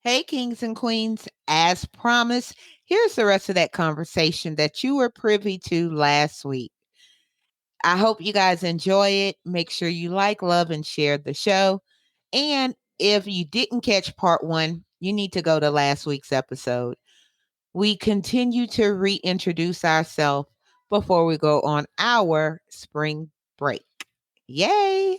Hey, kings and queens, as promised, here's the rest of that conversation that you were privy to last week. I hope you guys enjoy it. Make sure you like, love, and share the show. And if you didn't catch part one, you need to go to last week's episode. We continue to reintroduce ourselves before we go on our spring break. Yay!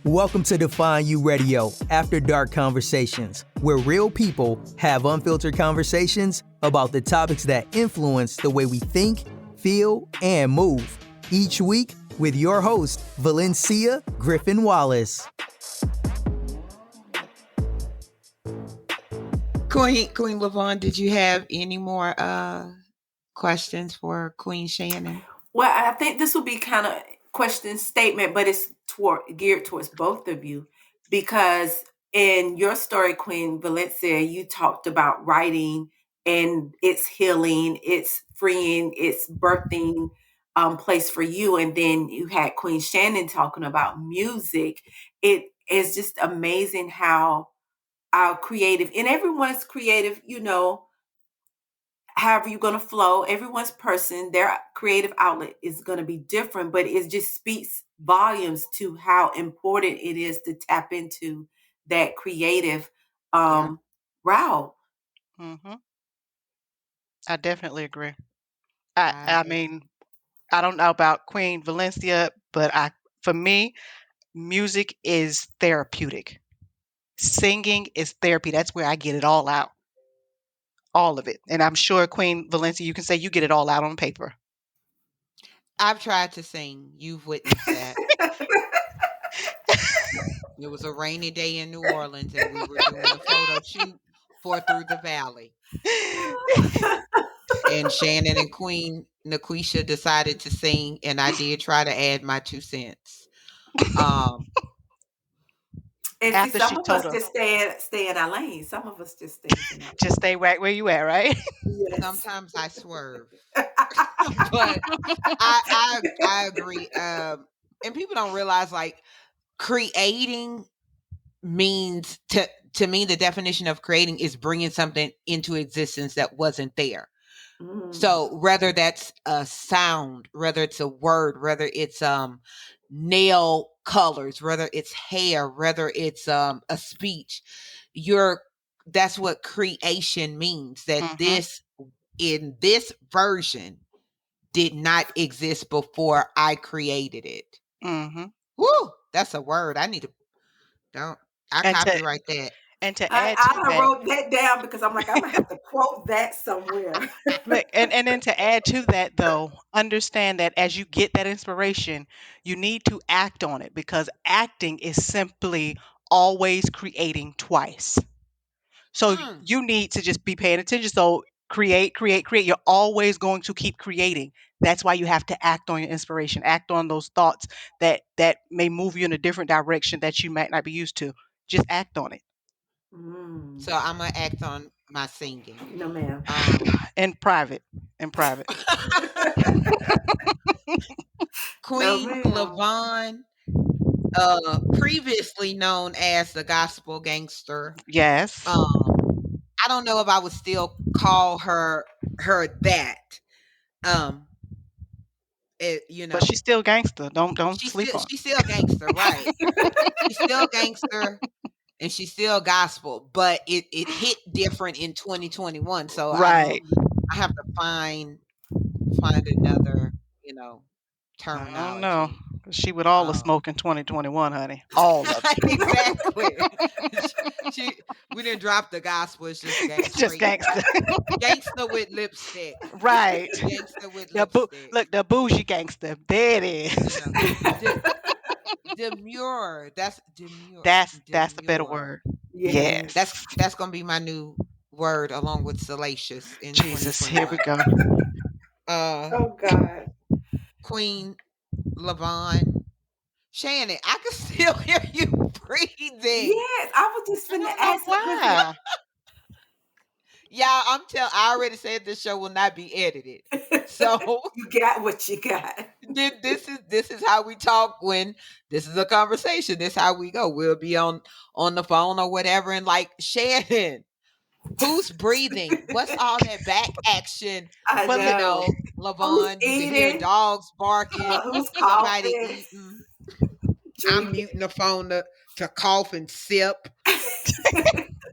Welcome to DefineURadio After Dark Conversations, where real people have unfiltered conversations about the topics that influence the way we think, feel, and move. Each week with your host, Valencia Griffin-Wallace. Queen Lyvonne, did you have any more questions for Queen Shannon? Well, I think this will be kind of question statement, but it's geared towards both of you, because in your story, Queen Valencia, you talked about writing and it's healing, it's freeing, it's birthing place for you. And then you had Queen Shannon talking about music. It is just amazing how our creative, and everyone's creative, however you're going to flow, everyone's person, their creative outlet is going to be different, but it just speaks volumes to how important it is to tap into that creative route. Mm-hmm. I definitely agree. I mean, I don't know about Queen Valencia, but for me, music is therapeutic. Singing is therapy. That's where I get it all out. All of it. And I'm sure, Queen Valencia, you can say you get it all out on paper. I've tried to sing. You've witnessed that. It was a rainy day in New Orleans, and we were doing a photo shoot for Through the Valley. And Shannon and Queen Naquisha decided to sing, and I did try to add my 2 cents. And see, some of us just stay in our lane. Some of us just stay right where you at, right? Yes. Sometimes I swerve, but I agree. And people don't realize, like, creating means to me, the definition of creating is bringing something into existence that wasn't there. So whether that's a sound, whether it's a word, whether it's nail colors, whether it's hair, whether it's a speech, that's what creation means. That this, in this version, did not exist before I created it. Woo, that's a word. I need to copyright that. And to add to that, I wrote that down because I'm like, I'm gonna have to quote that somewhere. and then to add to that, though, understand that as you get that inspiration, you need to act on it, because acting is simply always creating twice. So you need to just be paying attention. So create. You're always going to keep creating. That's why you have to act on your inspiration, act on those thoughts that may move you in a different direction that you might not be used to. Just act on it. So I'm gonna act on my singing. No, ma'am. In private. Queen Lyvonne, previously known as the gospel gangster. Yes. I don't know if I would still call her that. But she's still gangster. Don't sleep on. She's still gangster, right? She's still gangster, and she's still gospel, but it hit different in 2021. So right. I have to find another, terminology. I don't know. She with all the smoke in 2021, honey. All of it. Exactly. We didn't drop the gospel. It's just gangster. It's just gangster. Gangster with lipstick. Right. Gangster with lipstick. Look, the bougie gangster. There it is. Demure. That's demure. That's a better word. Yes. That's gonna be my new word, along with salacious. In Jesus, here we go. Oh God. Queen Lyvonne. Shannon, I can still hear you breathing. Yes, I was just finna ask why. Y'all, I already said this show will not be edited. So you got what you got. This is how we talk when this is a conversation. This is how we go. We'll be on the phone or whatever, and like, Shannon, who's breathing? What's all that back action? I But You know. know, Who's Lyvonne, you can hear eating? dogs barking, Who's somebody coughing? eating. I'm Drinking. muting the phone to cough and sip.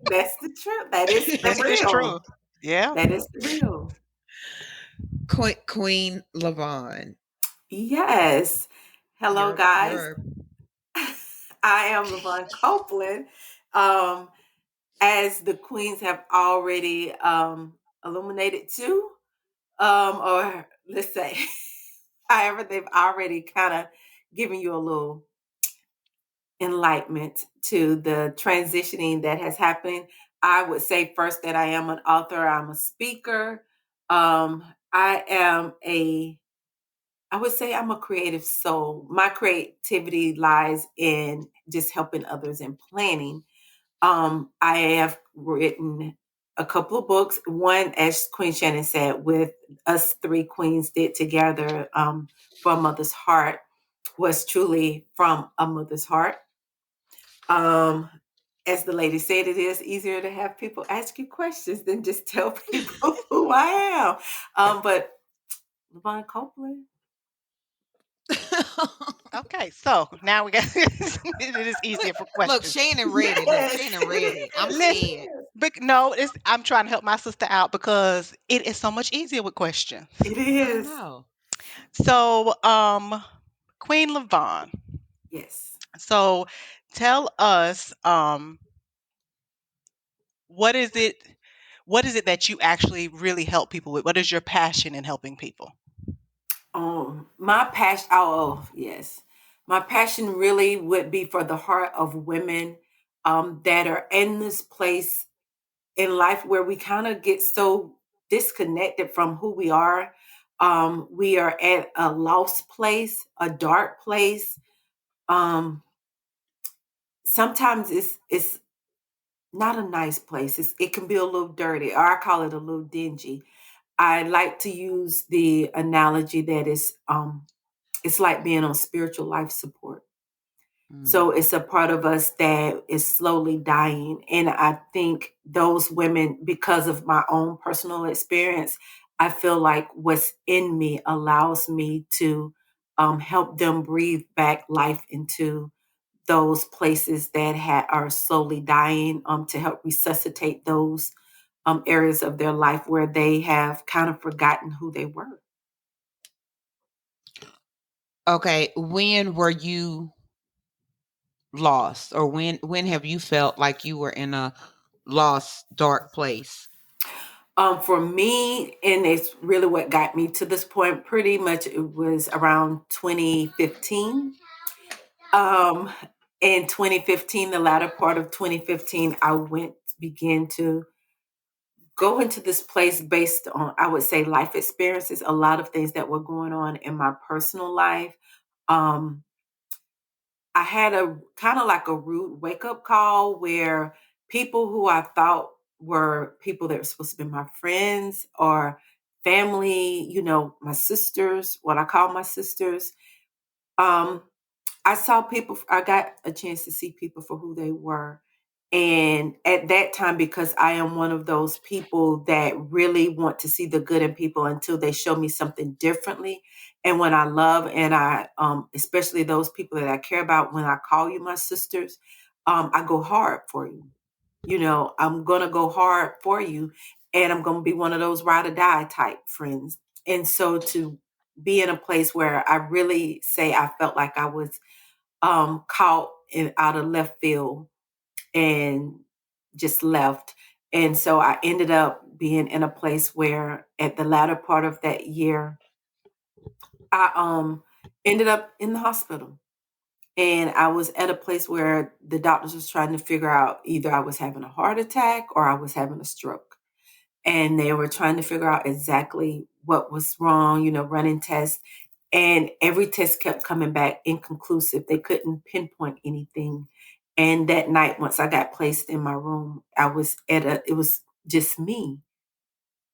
That's the truth. That is the that is real. true. Yeah. That is the real. Queen Lyvonne, Yes. Hello, you're guys. you're I am Lyvonne Copeland. Um, as the queens have already illuminated too, or let's say, however, they've already kind of given you a little enlightenment to the transitioning that has happened. I would say first that I am an author, I'm a speaker. I am I would say I'm a creative soul. My creativity lies in just helping others and planning. I have written a couple of books. One, as Queen Shannon said, with us three queens did together for a mother's heart, was truly from a mother's heart. Um, as the lady said, it is easier to have people ask you questions than just tell people who I am. But Lyvonne Copeland. Okay, so now we got it is easier for look. questions. Shannon ready. Look, Yes, Shannon ready. I'm Listen, scared. no, I'm trying to help my sister out because it is so much easier with questions. it I is. know. So, Queen Lyvonne. Yes. So, tell us, what is it? What is it that you actually really help people with? What is your passion in helping people? My passion. Oh, yes. My passion really would be for the heart of women that are in this place in life where we kind of get so disconnected from who we are. We are at a lost place, a dark place. Um, Sometimes it's not a nice place. It can be a little dirty, or I call it a little dingy. I like to use the analogy that it's like being on spiritual life support. Mm. So it's a part of us that is slowly dying. And I think those women, because of my own personal experience, I feel like what's in me allows me to help them breathe back life into those places that are slowly dying, to help resuscitate those areas of their life where they have kind of forgotten who they were. Okay, when were you lost, or when have you felt like you were in a lost, dark place? For me, and it's really what got me to this point, pretty much it was around 2015. Um, in 2015, the latter part of 2015, began to go into this place based on, I would say, life experiences, a lot of things that were going on in my personal life. Um, I had a kind of like a rude wake up call where people who I thought were people that were supposed to be my friends or family, my sisters, what I call my sisters. Um, I saw people, I got a chance to see people for who they were. And at that time, because I am one of those people that really want to see the good in people until they show me something differently. And when I love and especially those people that I care about, when I call you my sisters, I go hard for you. I'm going to go hard for you, and I'm going to be one of those ride or die type friends. And so to be in a place where I really say I felt like I was caught out of left field and just left. And so I ended up being in a place where at the latter part of that year, I ended up in the hospital. And I was at a place where the doctors was trying to figure out either I was having a heart attack or I was having a stroke. And they were trying to figure out exactly what was wrong, running tests. And every test kept coming back inconclusive. They couldn't pinpoint anything. And that night, once I got placed in my room, it was just me.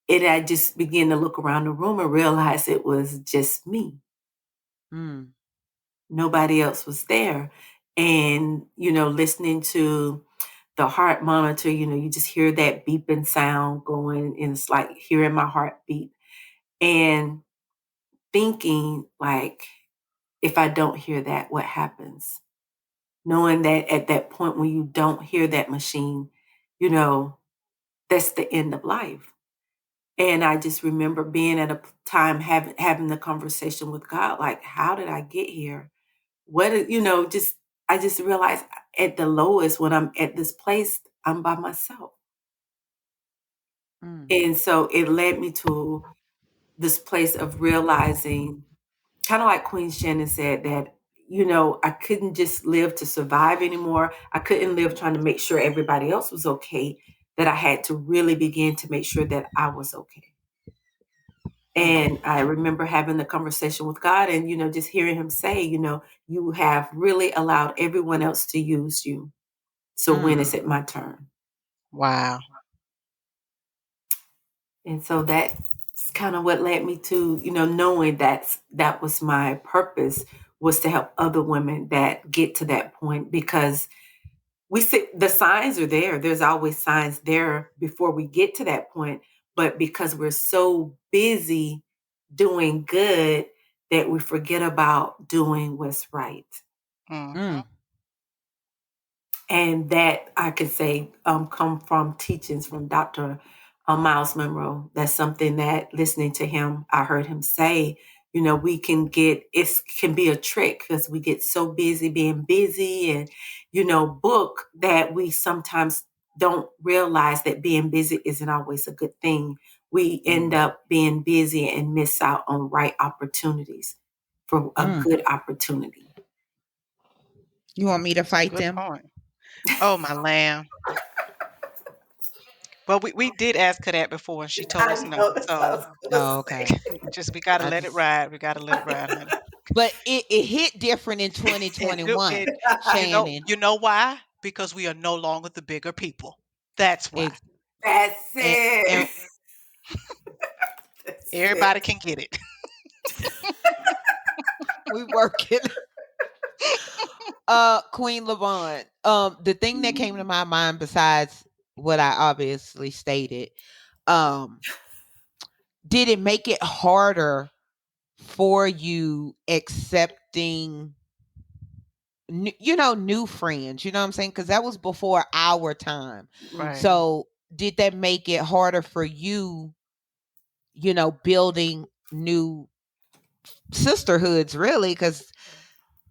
And I just began to look around the room and realize it was just me. Mm. Nobody else was there. And, listening to the heart monitor, you just hear that beeping sound going, and it's like hearing my heart beat and thinking, like, if I don't hear that, what happens? Knowing that at that point when you don't hear that machine, that's the end of life. And I just remember being at a time having the conversation with God, like, how did I get here? I just realized at the lowest, when I'm at this place, I'm by myself. Mm. And so it led me to this place of realizing, kind of like Queen Shannon said, that, I couldn't just live to survive anymore. I couldn't live trying to make sure everybody else was okay, that I had to really begin to make sure that I was okay. And I remember having the conversation with God and, just hearing him say, you have really allowed everyone else to use you. So when is it my turn? Wow. And so that's kind of what led me to, knowing that was my purpose, was to help other women that get to that point, because we see the signs are there. There's always signs there before we get to that point. But because we're so busy doing good, that we forget about doing what's right. Mm. Mm. And that, I could say, come from teachings from Dr. Miles Monroe. That's something that, listening to him, I heard him say, we can it can be a trick, because we get so busy being busy and, book, that we sometimes don't realize that being busy isn't always a good thing. We end up being busy and miss out on right opportunities for a good opportunity. You want me to That's a fight good them? point. Oh, my lamb. Well, we did ask her that before, and she told I us no. know that's what I So was Oh, gonna okay. say. we gotta I let it just, ride. We gotta let it ride, honey. but it hit different in It 2021, you Shannon. know why? Because we are no longer the bigger people. That's why. Ex- That's and it. That's Everybody it. can get it. we working. Queen Lyvonne. The thing that came to my mind, besides what I obviously stated, um, did it make it harder for you accepting new friends? You know what I'm saying? Because that was before our time. Right. Mhm. So did that make it harder for you, building new sisterhoods, really? Because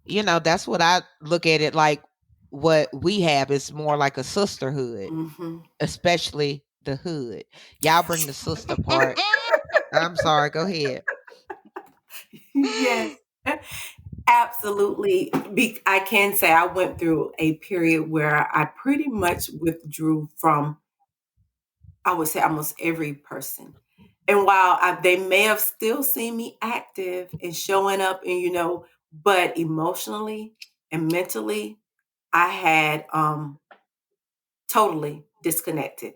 that's what I look at it like. What we have is more like a sisterhood, Mhm. especially the hood. Y'all bring the sister part. I'm sorry, go ahead. Yes, absolutely. I can say I went through a period where I pretty much withdrew from, I would say, almost every person. And while they may have still seen me active and showing up, and but emotionally and mentally, I had totally disconnected.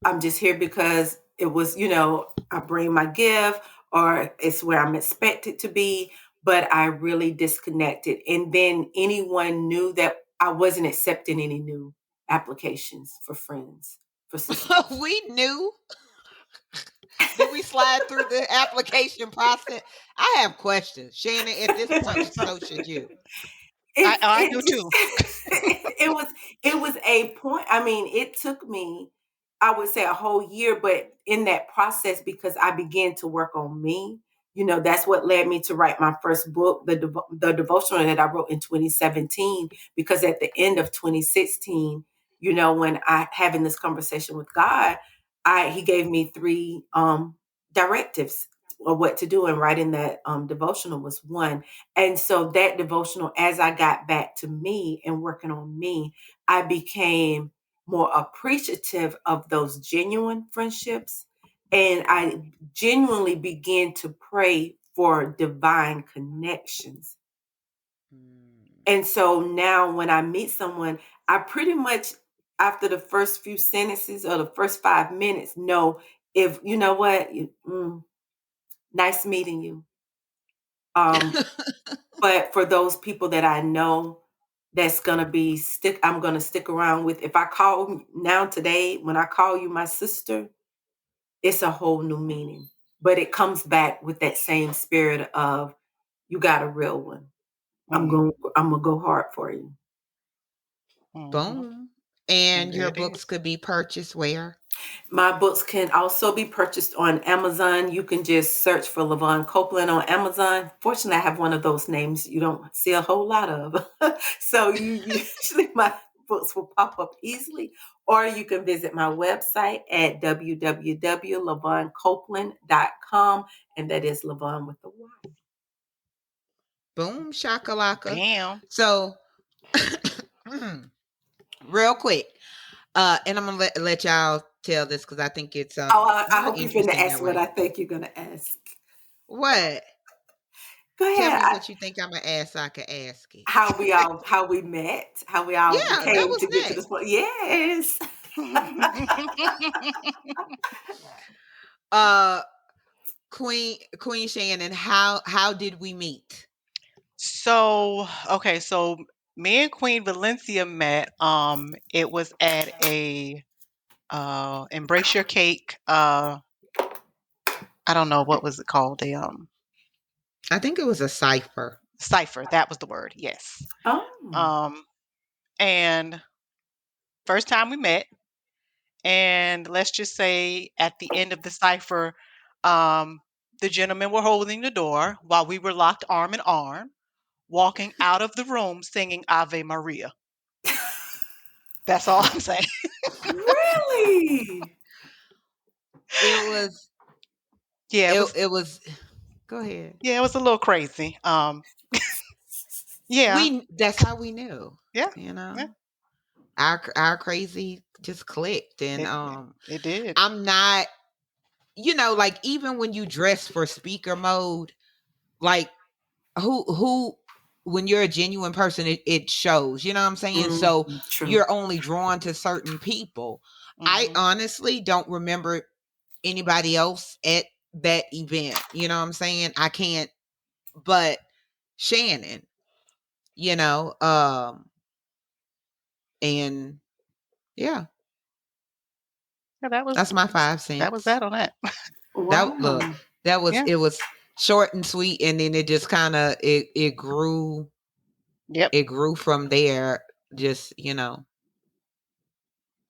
I'm just here because it was, I bring my gift, or it's where I'm expected to be, but I really disconnected. And then anyone knew that I wasn't accepting any new applications for friends, for sisters. We knew. Did we slide through the application process? I have questions, Shannon. At this point, so should you. I It do just too. it was a point. I mean, it took me, I would say, a whole year, but in that process, because I began to work on me, that's what led me to write my first book, the devotional that I wrote in 2017. Because at the end of 2016, when I having this conversation with God, he gave me three directives of what to do, and writing that devotional was one. And so that devotional, as I got back to me and working on me, I became more appreciative of those genuine friendships. And I genuinely began to pray for divine connections. Mm. And so now when I meet someone, I pretty much, after the first few sentences or the first 5 minutes, know, if you know what, nice meeting you. But for those people that I know that's gonna be I'm gonna stick around with. If I call now today, when I call you my sister, it's a whole new meaning. But it comes back with that same spirit of you got a real one. I'm gonna go hard for you. Boom. And There your it books is. could be purchased where? My books can also be purchased on Amazon. You can just search for Lyvonne Copeland on Amazon. Fortunately, I have one of those names you don't see a whole lot of. So usually my books will pop up easily. Or you can visit my website at www.lyvonnecopeland.com. And that is Lyvonne with the Y. Boom, shakalaka. Bam. So, real quick, and I'm gonna let y'all tell this because I think it's I hope you're going to interesting ask that what way. I think you're going to ask. What? Go Tell ahead. me what you think I'm gonna ask so I can ask it. How we met, how we all Yeah, that became was to get to this next. point. Yes. Queen Shannon, how did we meet? So, okay, so me and Queen Valencia met. It was at a Embrace Your Cake. I don't know what was it called. I think it was a cipher. Cipher. That was the word. Yes. Oh. And first time we met, and let's just say at the end of the cipher, the gentlemen were holding the door while we were locked arm in arm, walking out of the room singing Ave Maria. That's all I'm saying. Really? It was Yeah, it was go ahead. yeah, it was a little crazy. Yeah, That's how we knew, yeah, you yeah. know. Our crazy just clicked and It did. I'm not, like even when you dress for speaker mode, like who when you're a genuine person, it shows, you know what I'm saying? So True. you're only drawn to certain people. I Mhm. honestly don't remember anybody else at that event, you know what I'm saying? I can't, but Shannon, you know, and yeah, Yeah, that was that's my 5 that was cents. that on that. That look, Wow. that was Yeah. it was short and sweet, and then it just kind of it grew. Yep. It grew from there. Just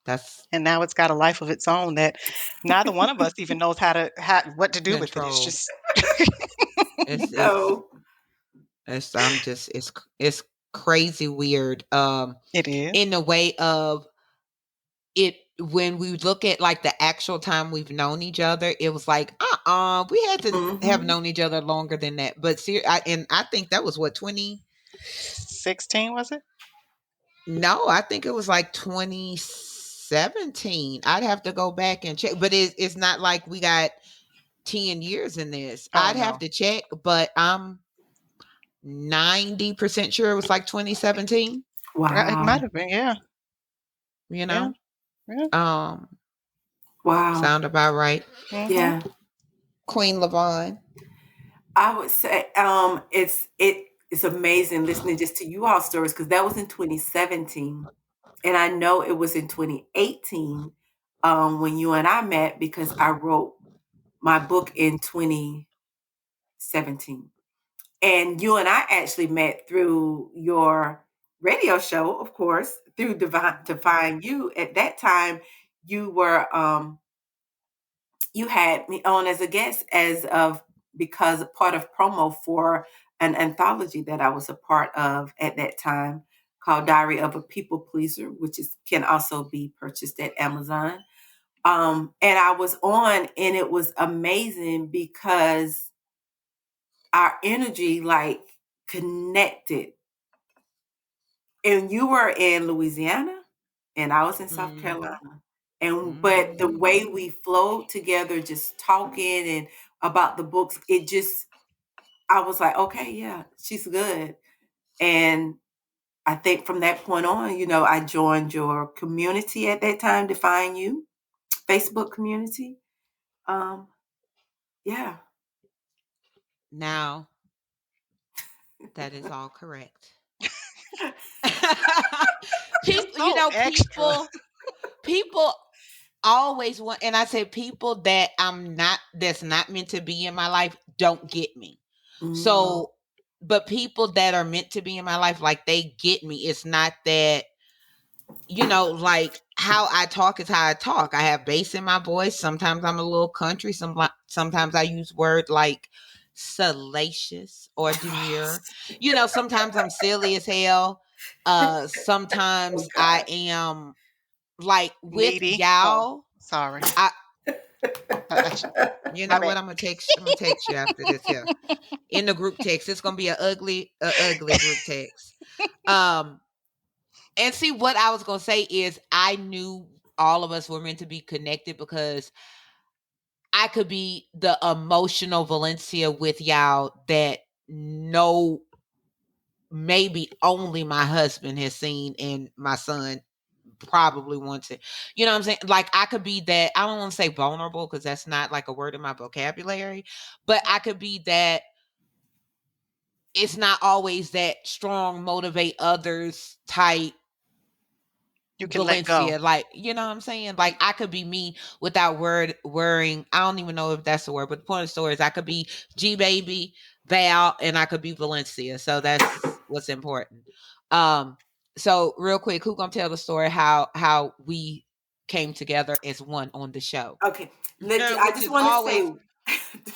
that's And now it's got a life of its own that neither one of us even knows what to do with it. It's control. just It's it's No. it's I'm just it's crazy weird. it is. In the way of it when we look at like the actual time we've known each other, it was like we had to have known each other longer than that. But I think that was what 20. 16 was it? No, I think it was like 2017. I'd have to go back and check, but it's not like we got 10 years in this. Oh I'd have no. to check, but I'm 90% sure it was like 2017, It might Wow. have been, yeah. you Yeah. know? Yeah. Um, Wow. Sound about right. Mhm. Yeah. Queen Lyvonne. I would say it's amazing listening just to you all stories because that was in 2017. And I know it was in 2018 when you and I met because I wrote my book in 2017. And you and I actually met through your radio show, of course, through Define You. At that time, you were you had me on as a guest as of because part of promo for an anthology that I was a part of at that time called Diary of a People Pleaser, which can also be purchased at Amazon. And I was on, and it was amazing because our energy like connected. And you were in Louisiana, and I was in South Mm-hmm. Carolina. And but the Mm-hmm. way we flowed together, just talking and about the books, it just I was like, okay, yeah, she's good. And I think from that point on, I joined your community at that time, Define You, Facebook community. Um, yeah. Now, That is all correct. You're People, so extra. people always want, and I say people that that's not meant to be in my life don't get me. So, but people that are meant to be in my life, like, they get me. It's not that, like, how I talk is how I talk. I have bass in my voice. Sometimes I'm a little country. Sometimes I use words like salacious or demure. Sometimes I'm silly as hell. Sometimes I am, like, with Needy. Oh, y'all. sorry. I My what? bad. I'm gonna text you after this here. In the group text. It's gonna be a ugly group text. And see, what I was gonna say is, I knew all of us were meant to be connected because I could be the emotional Valencia with y'all that no, maybe only my husband has seen, and my son probably wants it. You know what I'm saying? Like, I could be that, I don't want to say vulnerable because that's not like a word in my vocabulary, but I could be that. It's not always that strong, motivate others type You can let go. Valencia, like, you know what I'm saying? Like, I could be me without worrying. I don't even know if that's the word, but the point of the story is, I could be G Baby, Val, and I could be Valencia. So that's what's important. So real quick, who gonna tell the story how we came together as one on the show? Okay. I Which just is want to always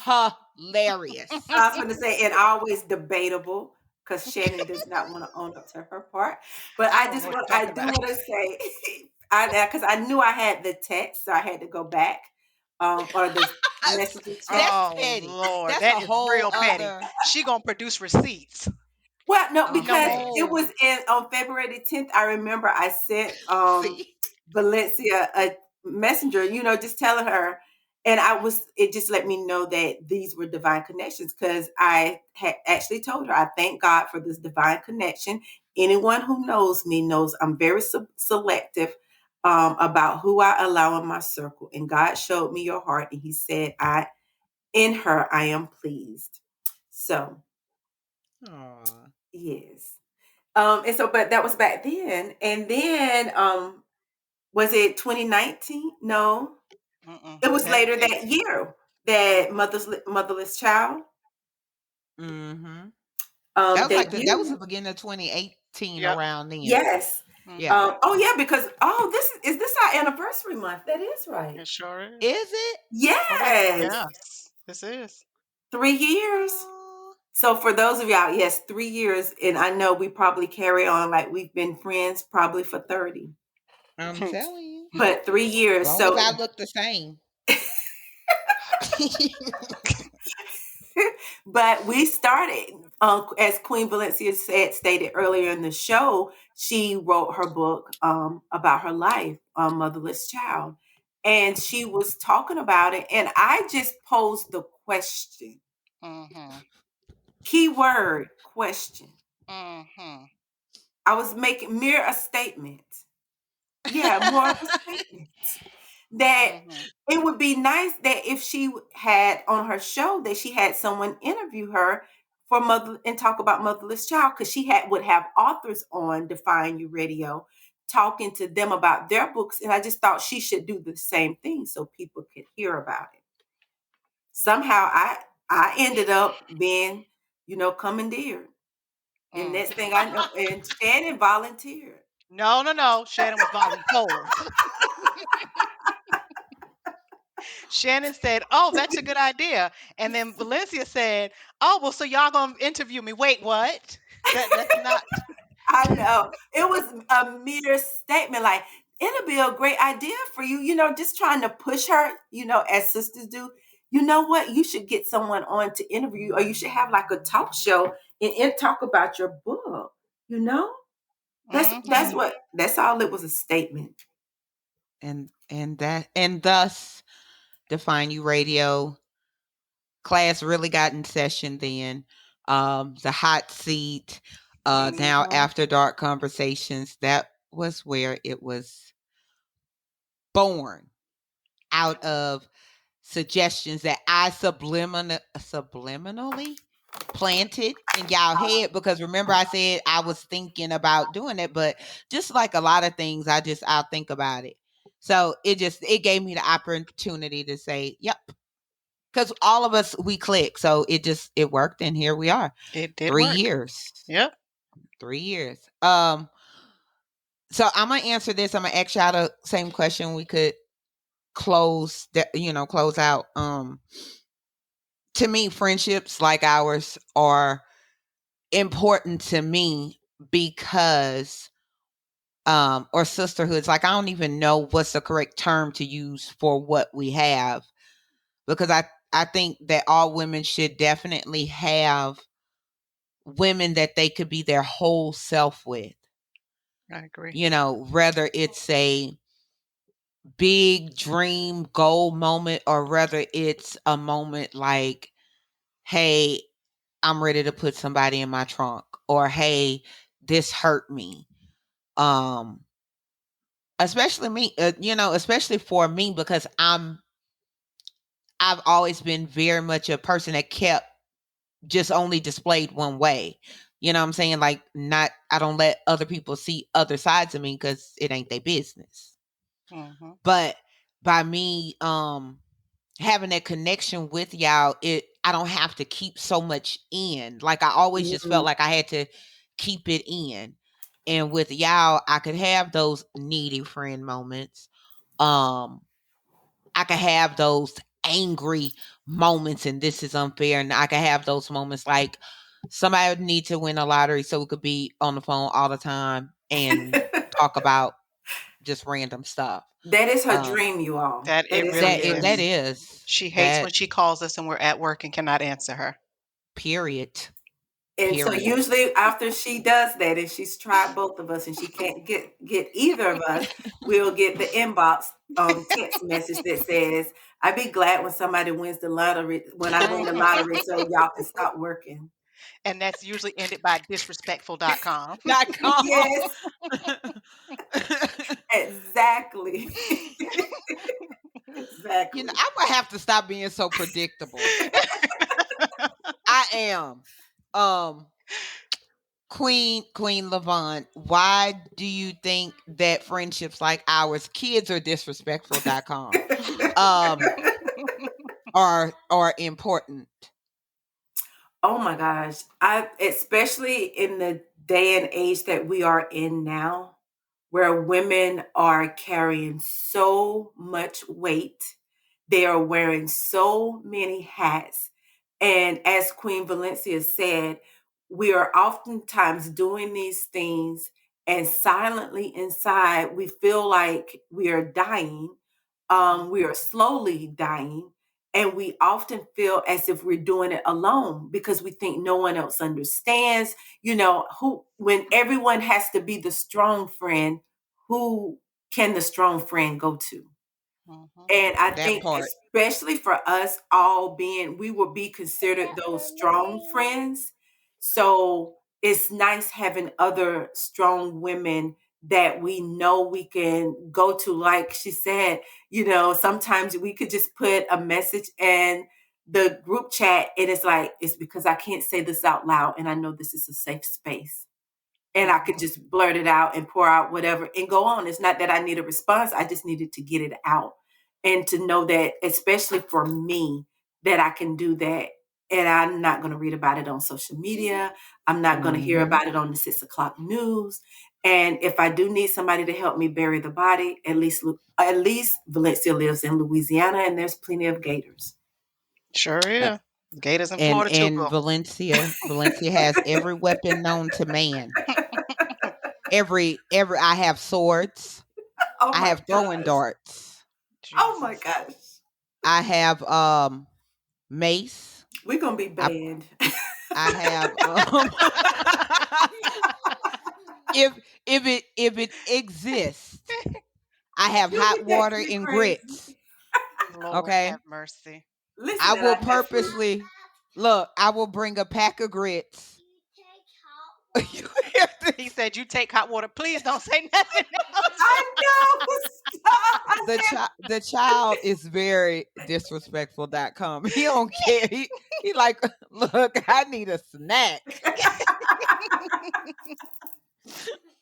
say, hilarious. I was going to say, and always debatable because Shannon does not want to own up to her part. But I don't know what you're I talking do about. want to say, because I knew I had the text, so I had to go back, or the messaging chat. That's Oh petty. Lord, That's a that is whole real petty. other She gonna produce receipts. Well, no, a No, because ma'am. it whole was on February the 10th. I remember I sent see. Valencia a messenger, just telling her, and it just let me know that these were divine connections, because I had actually told her, I thank God for this divine connection. Anyone who knows me knows I'm very selective about who I allow in my circle. And God showed me your heart, and He said, in her, I am pleased. So, Aw. yes. And so, but that was back then. And then, was it 2019? No, Mm-mm. it was That later that year that mhm. motherless child Mm-hmm. That was debuted. the beginning of 2018, Yep. around then. Yes. Yeah. Mm-hmm. Oh yeah, because this our anniversary month? That is right. It sure is. Is it? Oh wait. Yes, Yes, this is. 3 years. Aw, So for those of y'all, yes, 3 years, and I know we probably carry on like we've been friends probably for 30, I'm telling you. but 3 years. As long as So I look the same. but we started, as Queen Valencia stated earlier in the show. She wrote her book about her life, Motherless Child, and she was talking about it. And I just posed the question, Mm-hmm. keyword question. Mm-hmm. I was making mere a statement. Yeah, more of a statement that Mm-hmm. it would be nice that if she had on her show that she had someone interview her for mother and talk about motherless child, because she would have authors on DefineURadio talking to them about their books, and I just thought she should do the same thing so people could hear about it. Somehow I ended up being commandeered, and Mm. next thing I know, and Shannon volunteered. No, no, no. Shannon was voluntold. Shannon said, "Oh, that's a good idea," and then Valencia said, "Oh, well, so y'all gonna interview me? Wait, what? That's not." I know. It was a mere statement, like, it'll be a great idea for you, just trying to push her, as sisters do. You know what? You should get someone on to interview you, or you should have like a talk show and talk about your book, you know? Mm-hmm. That's all. It was a statement. And thus, Define You Radio class really got in session then. The hot seat, now Mhm. after dark conversations, that was where it was born, out of suggestions that I subliminally planted in y'all head, because remember I said I was thinking about doing it, but just like a lot of things, I'll think about it. So it gave me the opportunity to say, yep. Because all of us, we click. So it worked, and here we are. It did 3 work. years. Yep. 3 years. So I'm gonna answer this. I'm gonna ask y'all the same question. We could close out. To me, friendships like ours are important to me because or sisterhoods, like I don't even know what's the correct term to use for what we have, because I think that all women should definitely have women that they could be their whole self with. I agree. Whether it's a big dream goal moment, or whether it's a moment like, hey, I'm ready to put somebody in my trunk, or hey, this hurt me. Especially me, especially for me, because I've always been very much a person that kept just only displayed one way. You know what I'm saying? Like, I don't let other people see other sides of me because it ain't their business. Mm-hmm. But by me having that connection with y'all, I don't have to keep so much in. Like, I always just felt like I had to keep it in. And with y'all, I could have those needy friend moments. I could have those angry moments, and this is unfair. And I could have those moments like somebody would need to win a lottery so we could be on the phone all the time and talk about just random stuff. That is her dream, you all. That it is really her is. That is. She hates when she calls us and we're at work and cannot answer her. Period. And so usually after she does that, and she's tried both of us and she can't get either of us, we'll get the inbox text message that says, I'd be glad when somebody wins the lottery, when I win the lottery, so y'all can stop working. And that's usually ended by disrespectful.com. Yes. Exactly. Exactly. I would have to stop being so predictable. I am. Queen Lyvonne, why do you think that friendships like ours, kids are disrespectful.com, are important? Oh my gosh. Especially in the day and age that we are in now, where women are carrying so much weight. They are wearing so many hats. And as Queen Valencia said, we are oftentimes doing these things, and silently inside, we feel like we are dying. We are slowly dying. And we often feel as if we're doing it alone because we think no one else understands. When everyone has to be the strong friend, who can the strong friend go to? Mm-hmm. And I think especially for us all we will be considered those strong friends. So it's nice having other strong women that we know we can go to. Like she said, sometimes we could just put a message in the group chat and it's because I can't say this out loud and I know this is a safe space. And I could just blurt it out and pour out whatever and go on. It's not that I need a response. I just needed to get it out. And to know that, especially for me, that I can do that. And I'm not going to read about it on social media. I'm not going to hear about it on the 6 o'clock news. And if I do need somebody to help me bury the body, at least Valencia lives in Louisiana and there's plenty of gators. Sure is. Gators in Florida too. And Valencia has every weapon known to man. Every I have swords. I have throwing darts. Jesus. Oh my gosh. I have mace. We're gonna be banned. I have if it exists, I have hot water and grits. Lord okay, have mercy. Listen, I will purposely look. I will bring a pack of grits. He said, "You take hot water. Please don't say nothing else." I know. The child is very disrespectful.com. He don't care. He like, look, I need a snack.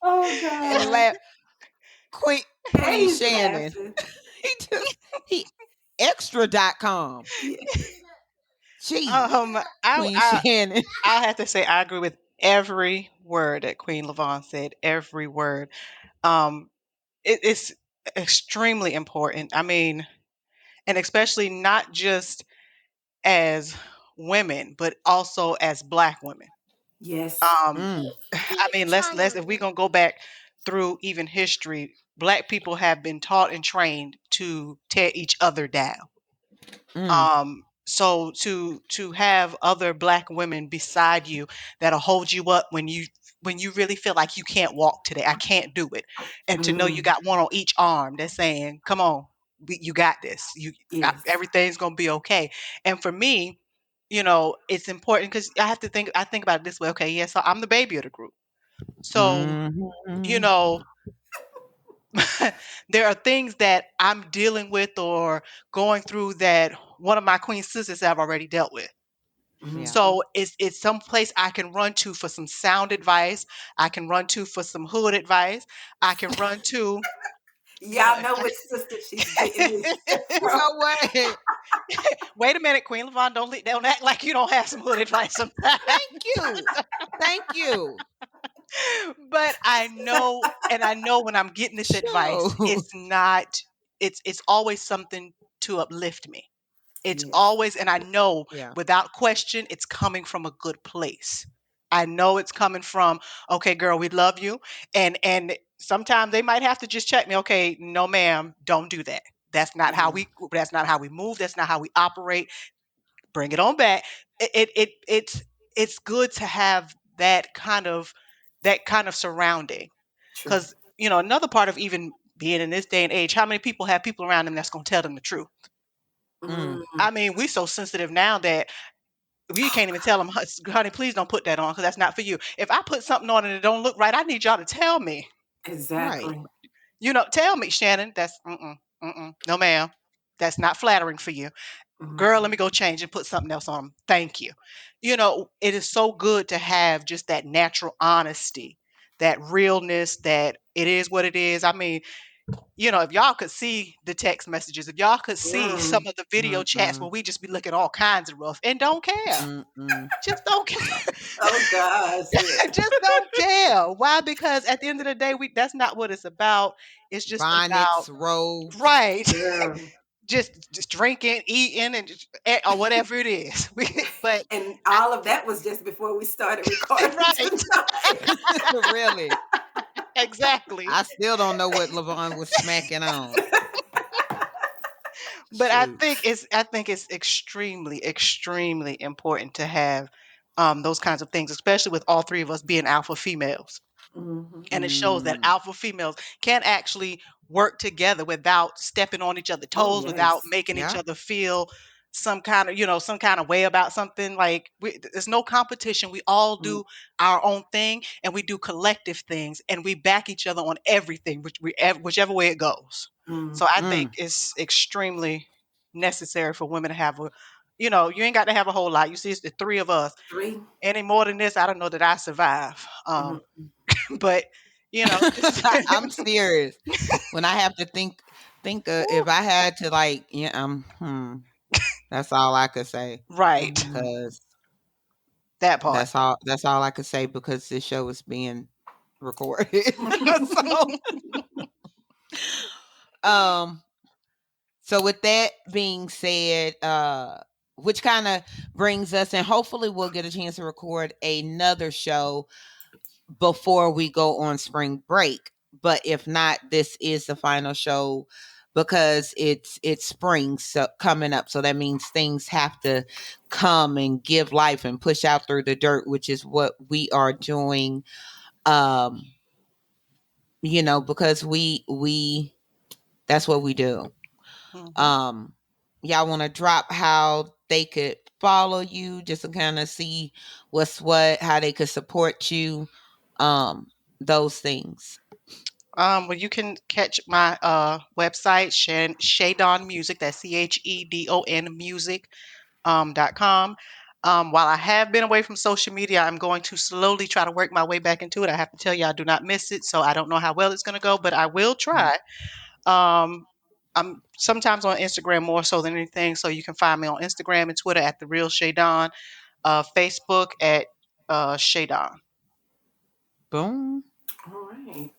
Oh And God. laugh. Queen He's Shannon. laughing. He extra.com. Yeah. Jeez. I, Queen I Shannon. I'll have to say I agree with every word that Queen Lyvonne said. Every word. Um, it's extremely important. I mean, and especially not just as women, but also as Black women. Yes. Um, Mm, I mean, let's if we're gonna go back through even history, Black people have been taught and trained to tear each other down. mm, So to have other Black women beside you that'll hold you up when you really feel like you can't walk today, I can't do it, and to know you Mm. got one on each arm that's saying, "Come on, you got this. Yes. Everything's gonna be okay." And for me, it's important because I think about it this way. Okay, yeah, so I'm the baby of the group, so you mhm, know there are things that I'm dealing with or going through that one of my queen sisters have already dealt with. yeah. Mhm. So it's some place I can run to for some sound advice. I can run to for some hood advice. I can run to, you know, Y'all know which sister she's getting this You from. know what? wait a minute, Queen Lyvonne, don't act like you don't have some hood advice sometimes. Thank you. Thank you. But I know when I'm getting this advice, Sure. it's always something to uplift me. It's Yes. always, and I know Yeah. without question, it's coming from a good place. I know it's coming from, okay, girl, we love you. And sometimes they might have to just check me, okay, no, ma'am, don't do that. Yeah. That's not how we move. That's not how we operate. Bring it on back. It's good to have that kind of surrounding. True. Because, another part of even being in this day and age, how many people have people around them that's gonna tell them the truth? Mm, Mm. I mean, we so sensitive now that we can't even tell them, honey, please don't put that on because that's not for you. If I put something on and it don't look right, I need y'all to tell me. right. Exactly. Tell me, Shannon, that's no, ma'am, that's not flattering for you. Girl, let Mhm. me go change and put something else on 'em. Thank you. It is so good to have just that natural honesty, that realness, that it is what it is. I mean, if y'all could see the text messages, if y'all could see some Mm. of the video chats Mm-mm. where we just be looking all kinds of rough and don't care. Mm-mm. Just don't care. Oh gosh. Just don't care. Why? Because at the end of the day, we that's not what it's about. It's just about Bonnets, robes. right. Girl. just drinking, eating, and or whatever it is. But And I, all of that was just before we started recording right, tonight. Really. exactly. I still don't know what Lyvonne was smacking on. But I Shoot. think it's extremely, extremely important to have those kinds of things, especially with all three of us being alpha females. Mhm. And it shows that Mm, alpha females can actually work together without stepping on each other's Oh toes, without yes. making each yeah. other feel some kind of way about something. Like there's no competition. We all Mm. do our own thing, and we do collective things, and we back each other on everything, whichever way it goes. Mm. So I think Mm. it's extremely necessary for women to have you ain't got to have a whole lot. You see, it's the three of us. 3. Any more than this, I don't know that I survive. Mhm. But just I'm serious. When I have to think if Woo. I had to like, yeah, that's all I could say. Right. Mhm. Cause That part. that's all I could say because this show is being recorded. So um so with that being said, which kind of brings us, and hopefully we'll get a chance to record another show before we go on spring break. But if not, this is the final show because it's spring so coming up. So that means things have to come and give life and push out through the dirt, which is what we are doing. Um, because we that's what we do. Mhm. Um, y'all want to drop how they could follow you just to kind of see what's what, how they could support you, those things. Well, you can catch my website, Shadon Music. That's CHEDON Music .com. While I have been away from social media, I'm going to slowly try to work my way back into it. I have to tell you, I do not miss it, so I don't know how well it's going to go, but I will try. Um, I'm sometimes on Instagram more so than anything, so you can find me on Instagram and Twitter at The Real Shadon, Facebook at Shadon. Boom. All right.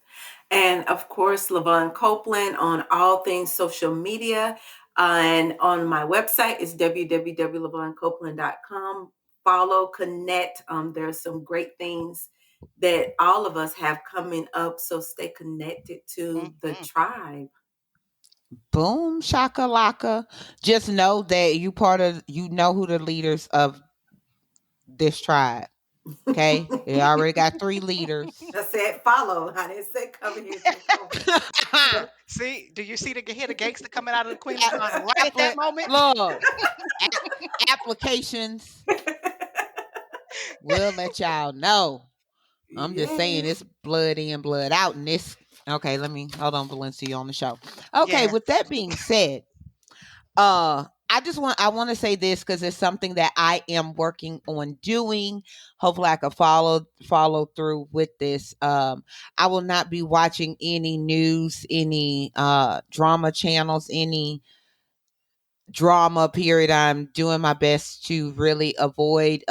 And of course, Lyvonne Copeland on all things social media. And on my website is www.lyvonnecopeland.com. Follow, connect. There's some great things that all of us have coming up. So stay connected to the tribe. Boom, shakalaka. Just know that you know who the leaders of this tribe. Okay, they already got 3 leaders. I said follow. I didn't say come here. See, do you see hear the gangster coming out of the Queen's mind right at that moment? Look, applications. We'll let y'all know. I'm just saying it's blood in, blood out in this. Okay, let me hold on, Valencia on the show. Okay, with that being said, I want to say this because it's something that I am working on doing. Hopefully I can follow through with this. I will not be watching any news, any drama channels, any drama period. I'm doing my best to really avoid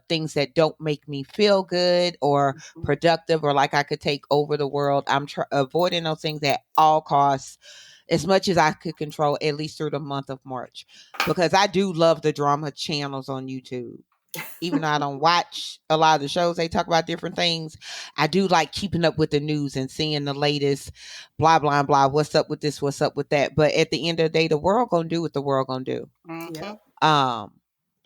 things that don't make me feel good or productive or like I could take over the world. I'm avoiding those things at all costs as much as I could control, at least through the month of March, because I do love the drama channels on YouTube. Even though I don't watch a lot of the shows, they talk about different things. I do like keeping up with the news and seeing the latest blah, blah, blah. What's up with this? What's up with that? But at the end of the day, the world gonna do what the world gonna do.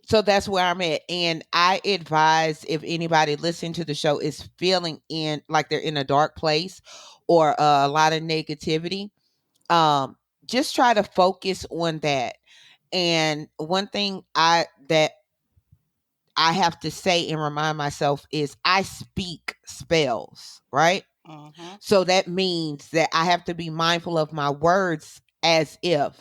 So that's where I'm at. And I advise if anybody listening to the show is feeling in like they're in a dark place or a lot of negativity, just try to focus on that. And one thing that I have to say and remind myself is I speak spells, right? So that means that I have to be mindful of my words as if.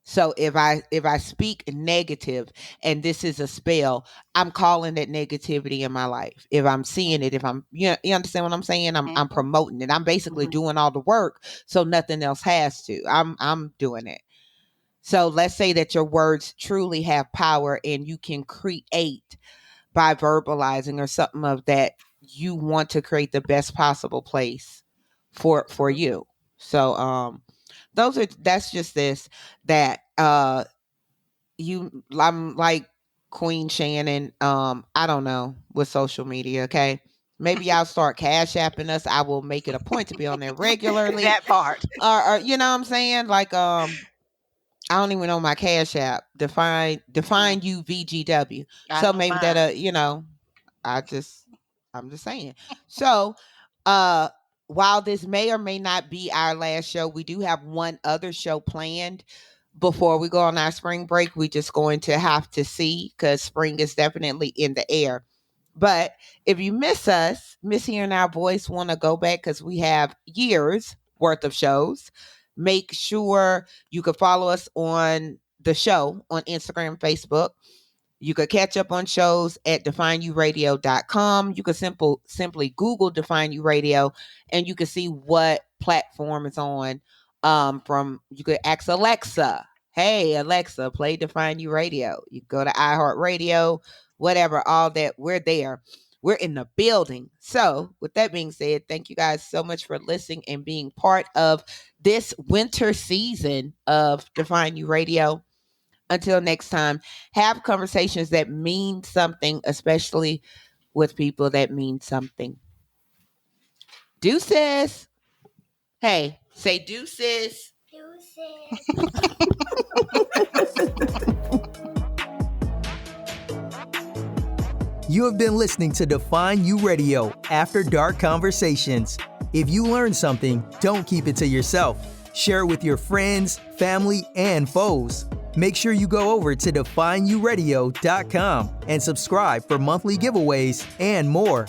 So if I speak negative and this is a spell, I'm calling that negativity in my life. If I'm seeing it, if I'm, you understand what I'm saying? I'm promoting it. I'm basically doing all the work so nothing else has to. I'm doing it. So let's say that your words truly have power and you can create by verbalizing or something of that you want to create the best possible place for you. So that's just this that I'm like Queen Shannon. I don't know with social media. Okay, maybe I'll start cash apping us. I will make it a point to be on there regularly. That part, or you know what I'm saying? Like I don't even know my cash app. DefineUVGW. So maybe that I'm just saying. So while this may or may not be our last show, we do have one other show planned before we go on our spring break. We're just going to have to see because spring is definitely in the air. But if you miss hearing our voice, want to go back because we have years worth of shows, make sure you can follow us on the show on Instagram, Facebook. You could catch up on shows at DefineURadio.com. You could simply Google DefineURadio and you can see what platform it's on. You could ask Alexa, hey, Alexa, play DefineURadio. You go to iHeartRadio, whatever, all that. We're there. We're in the building. So with that being said, thank you guys so much for listening and being part of this winter season of DefineURadio. Until next time, have conversations that mean something, especially with people that mean something. Deuces. Hey, say deuces. Deuces. You have been listening to Define You Radio After Dark Conversations. If you learned something, don't keep it to yourself. Share it with your friends, family, and foes. Make sure you go over to DefineURadio.com and subscribe for monthly giveaways and more.